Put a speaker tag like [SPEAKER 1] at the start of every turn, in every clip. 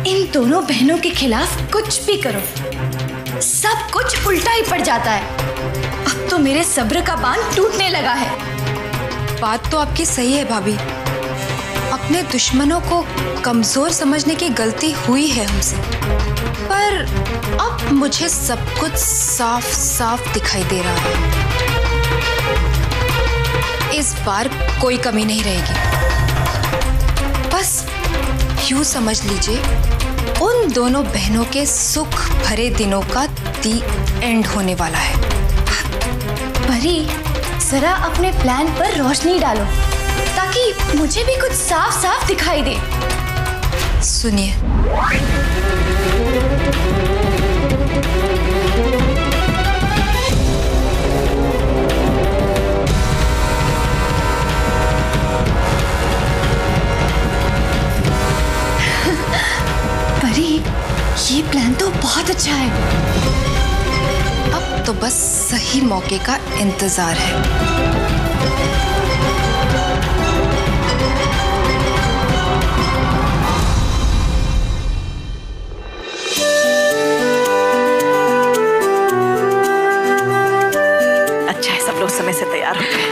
[SPEAKER 1] इन दोनों बहनों के खिलाफ कुछ भी करो, सब कुछ उल्टा ही पड़ जाता है। अब तो मेरे सब्र का बांध टूटने लगा है।
[SPEAKER 2] बात तो आपकी सही है भाभी, अपने दुश्मनों को कमजोर समझने की गलती हुई है हमसे, पर अब मुझे सब कुछ साफ साफ दिखाई दे रहा है। इस बार कोई कमी नहीं रहेगी। बस यूं समझ लीजिए, उन दोनों बहनों के सुख भरे दिनों का दी एंड होने वाला है।
[SPEAKER 1] परी, जरा अपने प्लान पर रोशनी डालो ताकि मुझे भी कुछ साफ साफ दिखाई दे।
[SPEAKER 2] सुनिए,
[SPEAKER 1] परी, ये प्लान तो बहुत अच्छा है।
[SPEAKER 2] अब तो बस सही मौके का इंतजार है।
[SPEAKER 3] समय से तैयार हो गए।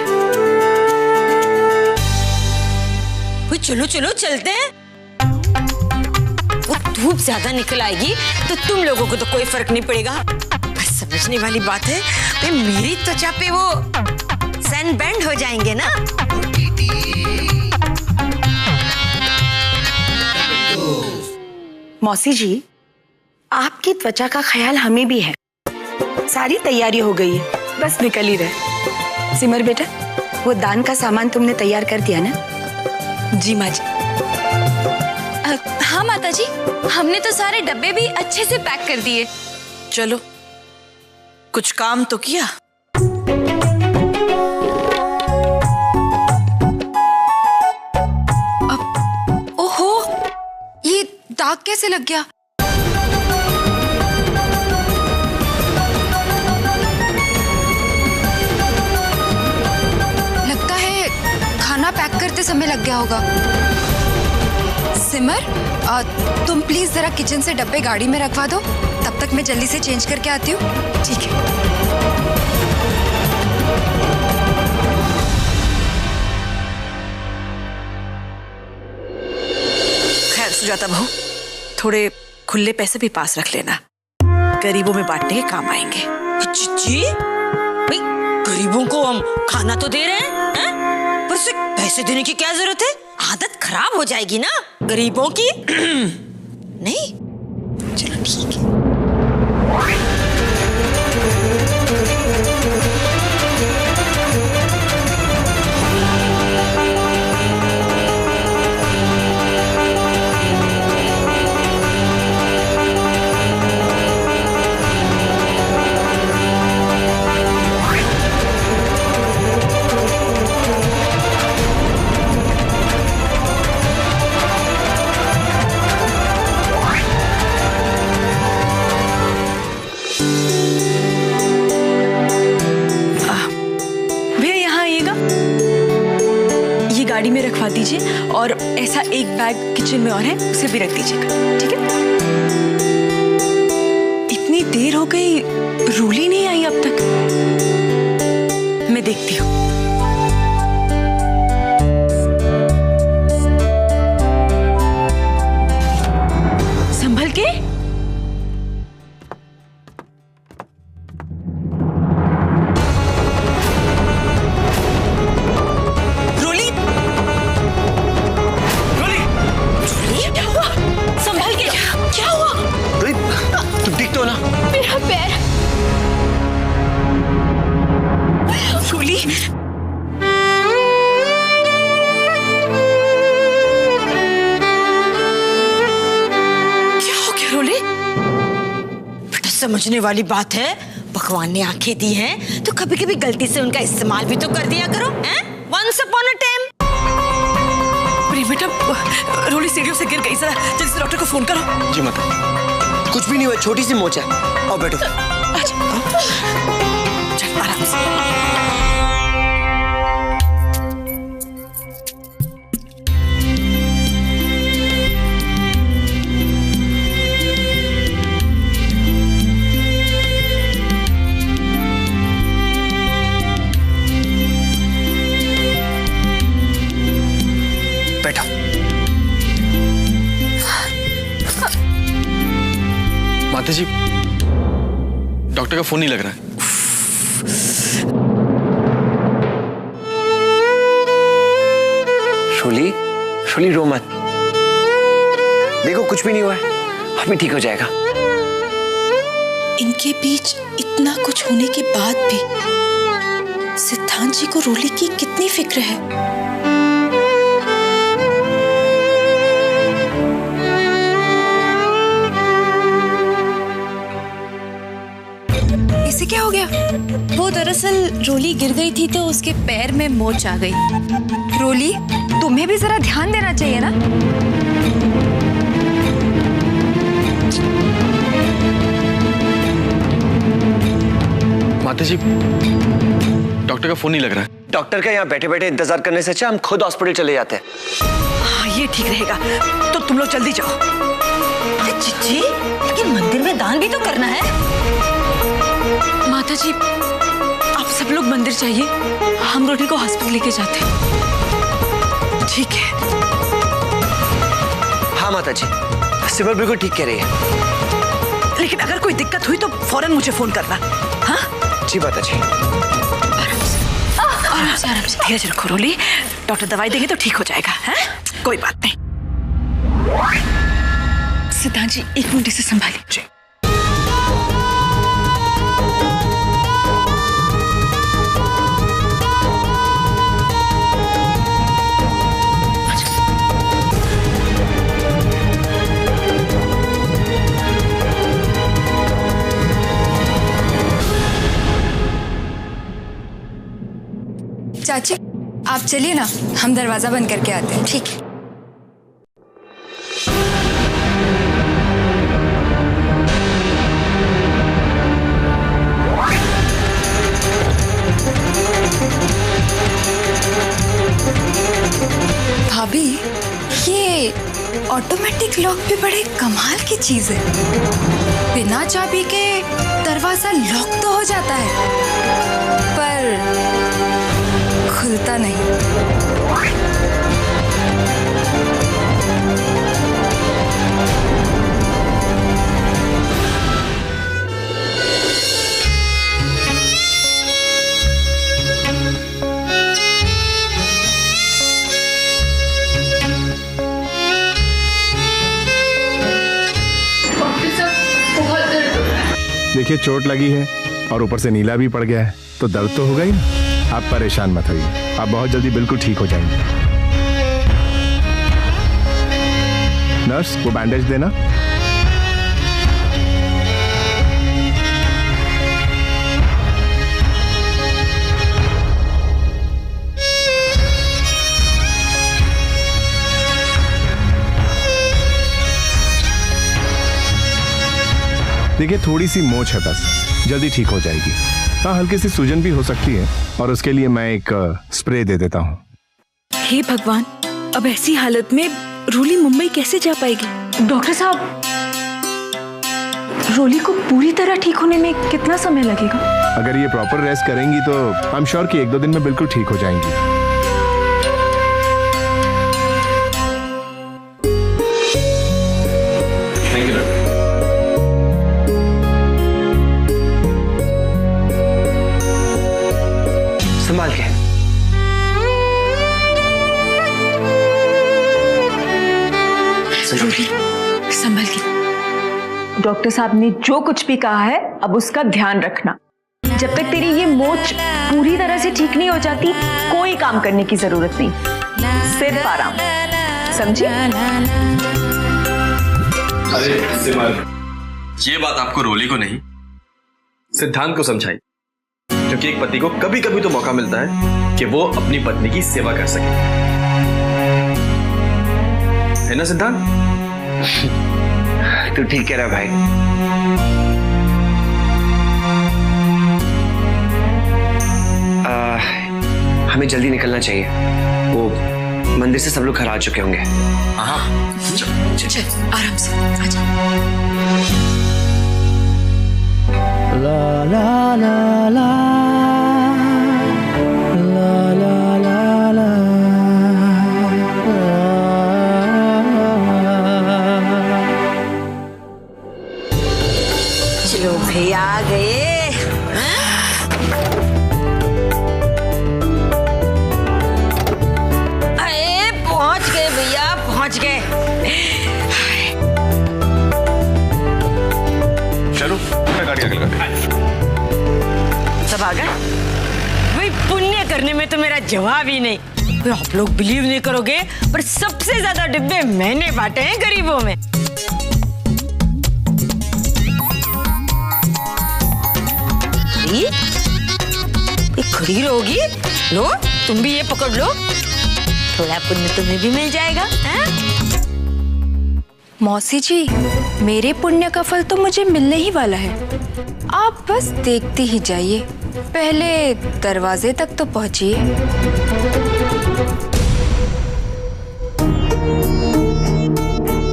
[SPEAKER 4] चलो चलो चलते हैं। वो धूप ज्यादा निकल आएगी तो तुम लोगों को तो कोई फर्क नहीं पड़ेगा। बस समझने वाली बात है, तो मेरी त्वचा पे वो सनबर्न हो जाएंगे ना।
[SPEAKER 3] मौसी जी, आपकी त्वचा का ख्याल हमें भी है। सारी तैयारी हो गई है, बस निकल ही रहे। सिमर बेटा, वो दान का सामान तुमने तैयार कर दिया ना?
[SPEAKER 4] जी माँ जी।
[SPEAKER 1] हाँ माता जी, हमने तो सारे डब्बे भी अच्छे से पैक कर दिए।
[SPEAKER 5] चलो, कुछ काम तो किया।
[SPEAKER 2] अब ओहो, ये दाग कैसे लग गया? खाना पैक करते समय लग गया होगा। सिमर, तुम प्लीज जरा किचन से डब्बे गाड़ी में रखवा दो, तब तक मैं जल्दी से चेंज करके आती हूँ। ठीक है।
[SPEAKER 5] खैर सुजाता बहू, थोड़े खुले पैसे भी पास रख लेना, गरीबों में बांटने के काम आएंगे।
[SPEAKER 4] जी भाई, गरीबों को हम खाना तो दे रहे हैं, पर उसे पैसे देने की क्या जरूरत है? आदत खराब हो जाएगी ना गरीबों की। नहीं, चलो ठीक है।
[SPEAKER 3] गाड़ी में रखवा दीजिए और ऐसा एक बैग किचन में और है, उसे भी रख दीजिएगा, ठीक है? इतनी देर हो गई, रूली नहीं आई अब तक। मैं देखती हूँ। संभल के।
[SPEAKER 1] मेरा पैर।
[SPEAKER 3] रूली, क्या हो गया रूली?
[SPEAKER 4] बेटा समझने वाली बात है, भगवान ने आंखें दी हैं तो कभी कभी गलती से उनका इस्तेमाल भी तो कर दिया करो, हैं? Once upon a time।
[SPEAKER 3] बेटा, रूली सीढ़ियों से गिर गई, जरा जल्दी से डॉक्टर को फोन करो।
[SPEAKER 6] जी माता, कुछ भी नहीं हुआ, छोटी सी मोच है। आओ बैठो।
[SPEAKER 3] चल आराम से।
[SPEAKER 7] माता जी, डॉक्टर का फोन नहीं लग रहा है।
[SPEAKER 6] शोली, शोली रो मत। देखो कुछ भी नहीं हुआ है, अभी ठीक हो जाएगा।
[SPEAKER 2] इनके बीच इतना कुछ होने के बाद भी सिद्धांत जी को रोली की कितनी फिक्र है। इसे क्या हो गया?
[SPEAKER 1] वो दरअसल रोली गिर गई थी तो उसके पैर में मोच आ गई।
[SPEAKER 2] रोली, तुम्हें भी जरा ध्यान देना चाहिए ना।
[SPEAKER 7] माता जी, डॉक्टर का फोन नहीं लग रहा है।
[SPEAKER 6] डॉक्टर का यहाँ बैठे बैठे इंतजार करने से अच्छा हम खुद हॉस्पिटल चले जाते हैं।
[SPEAKER 5] हाँ, ये ठीक रहेगा। तो तुम लोग जल्दी जाओ।
[SPEAKER 4] चिच्ची, लेकिन मंदिर में दान भी तो करना है।
[SPEAKER 1] माता जी, आप सब लोग मंदिर जाइए, हम रोली को हॉस्पिटल लेके जाते हैं।
[SPEAKER 5] ठीक है।
[SPEAKER 6] हाँ माता जी, सिमर बिल्कुल ठीक कह रही है।
[SPEAKER 5] लेकिन अगर कोई दिक्कत हुई तो फौरन मुझे फोन करना। हाँ
[SPEAKER 6] जी माता जी।
[SPEAKER 5] आराम से धीरज रखो रोली। डॉक्टर दवाई देंगे तो ठीक हो जाएगा। है? कोई बात नहीं। सिद्धांत जी, एक मिनट से संभालिए।
[SPEAKER 2] चाची, आप चलिए ना, हम दरवाजा बंद करके आते हैं।
[SPEAKER 3] ठीक है।
[SPEAKER 2] भाभी, ये ऑटोमेटिक लॉक भी बड़े कमाल की चीज है। बिना चाबी के दरवाजा लॉक तो हो जाता है पर खुलता नहीं।
[SPEAKER 8] देखिए, चोट लगी है और ऊपर से नीला भी पड़ गया है तो दर्द तो होगा ही ना। आप परेशान मत होइए, आप बहुत जल्दी बिल्कुल ठीक हो जाएंगे। नर्स, वो बैंडेज देना। देखिए, थोड़ी सी मोच है बस, जल्दी ठीक हो जाएगी। हाँ, हल्की सी सूजन भी हो सकती है और उसके लिए मैं एक स्प्रे दे देता हूँ।
[SPEAKER 9] हे भगवान, अब ऐसी हालत में रोली मुंबई कैसे जा पाएगी?
[SPEAKER 1] डॉक्टर साहब, रोली को पूरी तरह ठीक होने में कितना समय लगेगा?
[SPEAKER 8] अगर ये प्रॉपर रेस्ट करेंगी तो आई एम श्योर कि 1-2 दिन में बिल्कुल ठीक हो जाएंगी।
[SPEAKER 6] संभाल के।
[SPEAKER 1] रोली, संभल के।
[SPEAKER 9] डॉक्टर साहब ने जो कुछ भी कहा है अब उसका ध्यान रखना। जब तक तेरी ये मोच पूरी तरह से ठीक नहीं हो जाती कोई काम करने की जरूरत नहीं, सिर्फ आराम, समझी?
[SPEAKER 7] अरे सिमर, ये बात आपको रोली को नहीं सिद्धांत को समझाई, क्योंकि एक पति को कभी कभी तो मौका मिलता है कि वो अपनी पत्नी की सेवा कर सके, है ना सिद्धांत?
[SPEAKER 6] तू ठीक कह रहा भाई। हमें जल्दी निकलना चाहिए, वो मंदिर से सब लोग घर आ चुके होंगे।
[SPEAKER 7] हाँ,
[SPEAKER 2] चल आराम से आजा।
[SPEAKER 10] ला ला ला ला ला ला ला ला।
[SPEAKER 4] लो भैया आ गए। अरे पहुंच गए भैया, पहुंच गए।
[SPEAKER 7] चलो गाड़ी आगे लगा।
[SPEAKER 5] सब आ गए?
[SPEAKER 4] भाई पुण्य करने में तो मेरा जवाब ही नहीं। आप लोग बिलीव नहीं करोगे, पर सबसे ज्यादा डिब्बे मैंने बांटे हैं गरीबों में। ये खड़ी होगी, लो तुम भी ये पकड़ लो, थोड़ा पुण्य तुम्हें भी मिल जाएगा।
[SPEAKER 2] मौसी जी, मेरे पुण्य का फल तो मुझे मिलने ही वाला है। आप बस देखते ही जाइए, पहले दरवाजे तक तो पहुंचिए।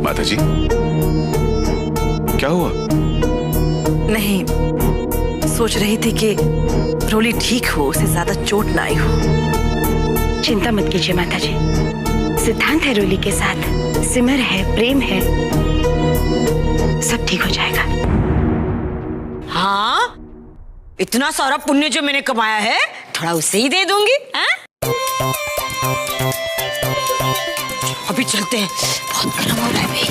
[SPEAKER 8] माता जी, क्या हुआ?
[SPEAKER 5] नहीं, सोच रही थी कि रोली ठीक हो, उसे ज्यादा चोट ना आई हो।
[SPEAKER 3] चिंता मत कीजिए माता जी, सिद्धांत है रोली के साथ, सिमर है, प्रेम है, सब ठीक हो जाएगा।
[SPEAKER 4] हाँ, इतना सारा पुण्य जो मैंने कमाया है, थोड़ा उसे ही दे दूंगी। अभी चलते हैं, बहुत गर्म हो रहा है भाई।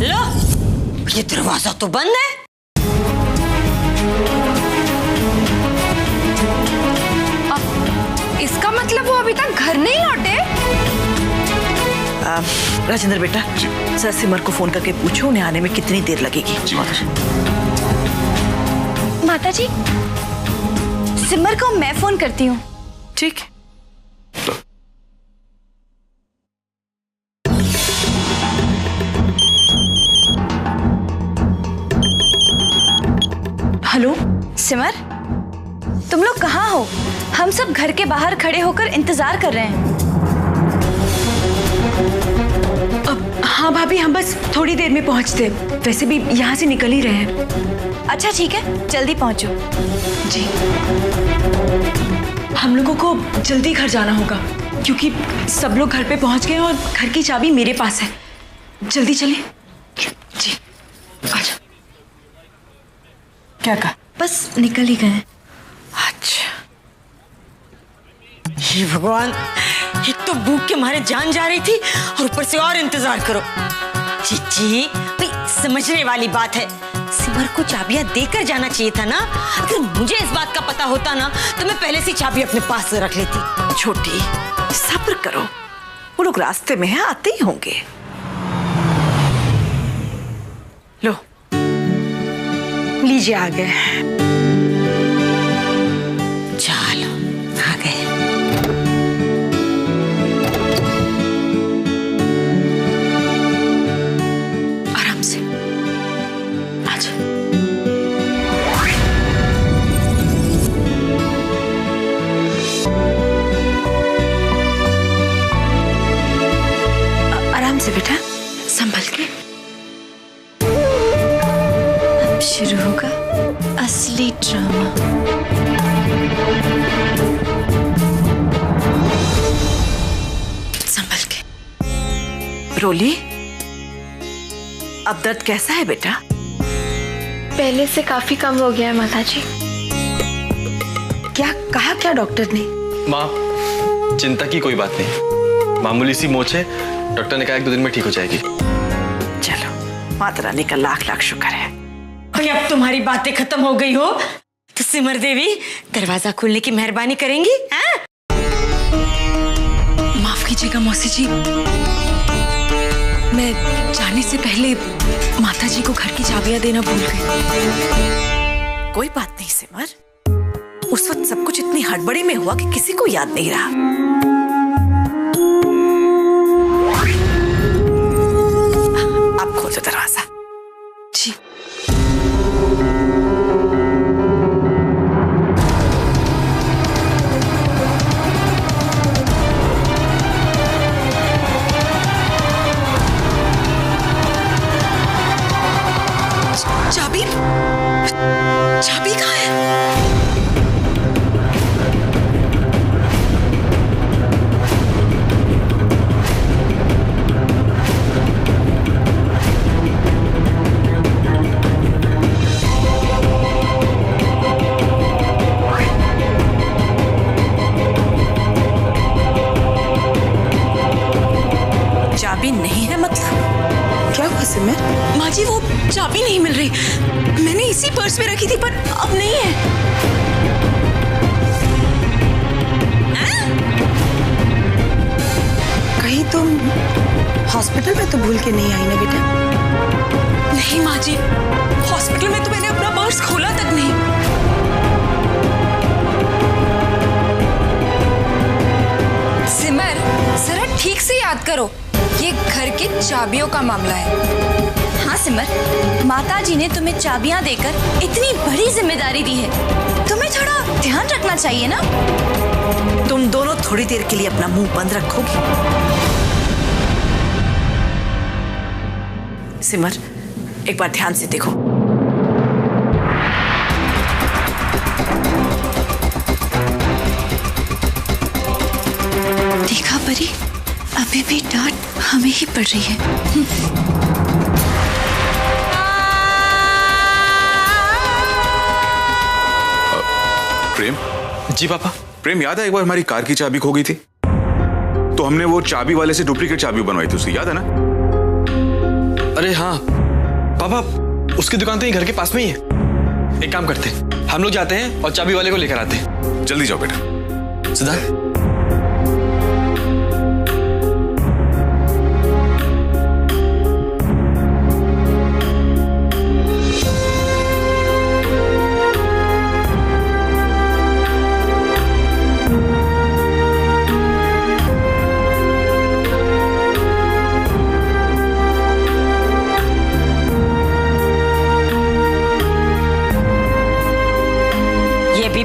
[SPEAKER 4] लो, ये दरवाजा तो बंद है।
[SPEAKER 2] इसका मतलब वो अभी तक घर नहीं लौटे?
[SPEAKER 5] राजेंद्र बेटा, सर सिमर को फोन करके पूछो उन्हें आने में कितनी देर लगेगी।
[SPEAKER 7] जी माता जी।
[SPEAKER 1] माता जी, सिमर को मैं फोन करती हूँ।
[SPEAKER 5] ठीक।
[SPEAKER 1] हेलो सिमर, तुम लोग कहाँ हो? हम सब घर के बाहर खड़े होकर इंतजार कर रहे हैं।
[SPEAKER 9] हाँ भाभी, हम बस थोड़ी देर में पहुंचते, वैसे भी यहाँ से निकल ही रहे हैं।
[SPEAKER 1] अच्छा ठीक है, जल्दी पहुंचो।
[SPEAKER 9] जी, हम लोगों को जल्दी घर जाना होगा क्योंकि सब लोग घर पे पहुंच गए और घर की चाबी मेरे पास है। जल्दी चलिए। जी, अच्छा। क्या कहा?
[SPEAKER 1] बस निकल ही गए।
[SPEAKER 5] अच्छा,
[SPEAKER 4] हे भगवान, एक तो भूख के मारे जान जा रही थी और ऊपर से और इंतजार करो। चीची, भाई समझने वाली बात है, सिमर को चाबियां देकर जाना चाहिए था ना। अगर मुझे इस बात का पता होता ना, तो मैं पहले से चाबी अपने पास रख लेती।
[SPEAKER 5] छोटी, सब्र करो, वो लोग रास्ते में हैं, आते ही होंगे। लो,
[SPEAKER 3] लीजिए, आ गए।
[SPEAKER 4] चलो, आ गए।
[SPEAKER 5] आराम से आजा।
[SPEAKER 2] आराम से बेटा, संभल के।
[SPEAKER 1] अब शुरू होगा असली ड्रामा।
[SPEAKER 2] संभल के।
[SPEAKER 5] रोली, अब दर्द कैसा है बेटा?
[SPEAKER 11] पहले से काफी कम हो गया है माता जी।
[SPEAKER 3] क्या कहा क्या डॉक्टर ने?
[SPEAKER 7] माँ, चिंता की कोई बात नहीं, मामूली सी मोच है, डॉक्टर ने कहा 1-2 दिन में ठीक हो जाएगी।
[SPEAKER 5] चलो, माता रानी का लाख लाख शुक्र है।
[SPEAKER 4] भाई अब तुम्हारी बातें खत्म हो गई हो तो सिमर देवी दरवाजा खोलने की मेहरबानी करेंगी?
[SPEAKER 2] माफ कीजिएगा मौसी जी, मैं जाने से पहले माता जी को घर की चाबियां देना भूल गई।
[SPEAKER 5] कोई बात नहीं सिमर, उस वक्त सब कुछ इतनी हड़बड़ी में हुआ कि किसी को याद नहीं रहा। आप खोल दो दरवाजा।
[SPEAKER 2] जी। चाबी, चाबी कहाँ है? चाबी नहीं मिल रही। मैंने इसी पर्स में रखी थी पर अब नहीं है।
[SPEAKER 3] कहीं तुम हॉस्पिटल में तो भूल के नहीं आई ना बेटा?
[SPEAKER 2] नहीं माँ जी, हॉस्पिटल में तो मैंने अपना पर्स खोला तक नहीं। सिमर, जरा ठीक से याद करो, ये घर की चाबियों का मामला है।
[SPEAKER 1] हाँ सिमर, माताजी ने तुम्हें चाबियां देकर इतनी बड़ी जिम्मेदारी दी है, तुम्हें थोड़ा ध्यान रखना चाहिए ना।
[SPEAKER 5] तुम दोनों थोड़ी देर के लिए अपना मुंह बंद रखोगी? सिमर, एक बार ध्यान से देखो।
[SPEAKER 1] देखा परी, अभी भी डांट हमें ही पड़ रही है।
[SPEAKER 12] प्रेम?
[SPEAKER 7] जी पापा।
[SPEAKER 12] प्रेम, याद है एक बार हमारी कार की चाबी खो गई थी, तो हमने वो चाबी वाले से डुप्लीकेट चाबी बनवाई थी, उसकी याद है ना?
[SPEAKER 7] अरे हाँ पापा, उसकी दुकान तो ये घर के पास में ही है। एक काम करते हैं, हम लोग जाते हैं और चाबी वाले को लेकर आते हैं।
[SPEAKER 12] जल्दी जाओ बेटा।
[SPEAKER 7] सिद्धार्थ,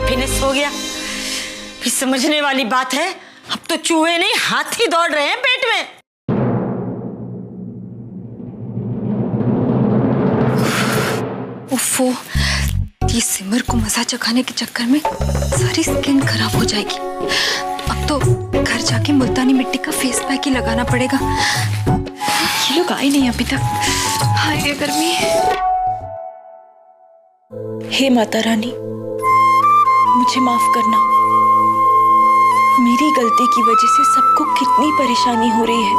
[SPEAKER 4] फिनिश हो गया। फिर समझने वाली बात है, अब तो चूहे नहीं हाथी दौड़ रहे हैं पेट में।
[SPEAKER 2] उफ़ो, ये सिमर को मजा चखाने के चक्कर में सारी स्किन खराब हो जाएगी। अब तो घर जाके मुल्तानी मिट्टी का फेस पैक ही लगाना पड़ेगा। ये लोग आए नहीं अभी तक। हाय ये गर्मी।
[SPEAKER 9] हे माता रानी, मुझे माफ करना। मेरी गलती की वजह से सबको कितनी परेशानी हो रही है।